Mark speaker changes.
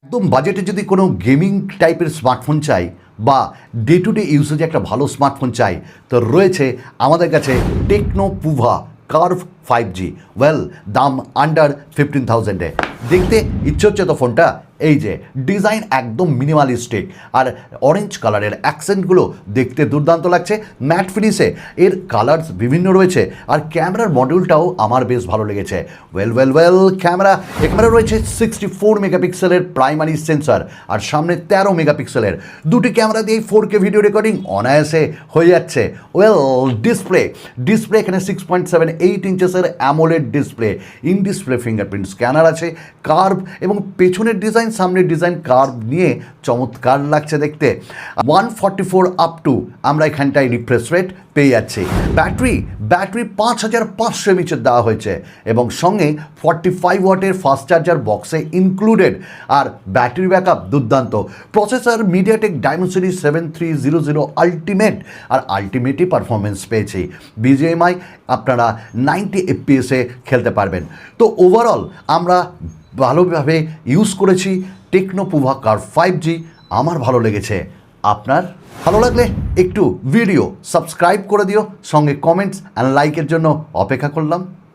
Speaker 1: একদম বাজেটে যদি কোনো গেমিং টাইপের স্মার্টফোন চাই বা ডে টু ডে ইউসেজে একটা ভালো স্মার্টফোন চাই তো রয়েছে আমাদের কাছে techno Poova curve 5G। Well, দাম আন্ডার 15,000-এ। দেখতে ইচ্ছে হচ্ছে তো ফোনটা? এই যে ডিজাইন একদম মিনিমালিস্টিক, আর অরেঞ্জ কালারের অ্যাকসেন্টগুলো দেখতে দুর্দান্ত লাগছে। ম্যাট ফিনিশে এর কালার্স বিভিন্ন রয়েছে, আর ক্যামেরার মডিউলটাও আমার বেশ ভালো লেগেছে। ওয়েল ক্যামেরা রয়েছে 64 মেগাপিক্সেলের প্রাইমারি সেন্সর, আর সামনে 13 মেগাপিক্সেলের। দুটি ক্যামেরা দিয়েই 4K ভিডিও রেকর্ডিং অনায়াসে হয়ে যাচ্ছে। ওয়েল, ডিসপ্লে এখানে 6.78 ইঞ্চেসের AMOLED display, in display fingerprint scanner আছে, কার্ভ এবং পেছনের ডিজাইন সামনের ডিজাইন কার্ভ নিয়ে চমৎকার লাগছে দেখতে। 144 আপ টু আমরা এখানটায় রিফ্রেশ রেট পেয়ে যাচ্ছি। ব্যাটারি 5500 এমএইচের দেওয়া হয়েছে এবং সঙ্গে 45 ওয়াটের ফাস্ট চার্জার বক্সে ইনক্লুডেড, আর ব্যাটারি ব্যাকআপ দুর্দান্ত। প্রসেসর মিডিয়াটেক ডাইমেনসিটি 7300 আলটিমেট, আর আলটিমেটই পারফরমেন্স পেয়েছি। বিজিএমআই আপনারা 90 এফপিএসে খেলতে পারবেন। তো ওভারঅল আমরা ভালোভাবে ইউজ করেছি টেকনো পুভা কার্ভ 5G। আমার ভালো লেগেছে। আপনার ভালো লাগলে একটু ভিডিও সাবস্ক্রাইব করে দিও, সঙ্গে কমেন্টস অ্যান্ড লাইকের জন্য অপেক্ষা করলাম।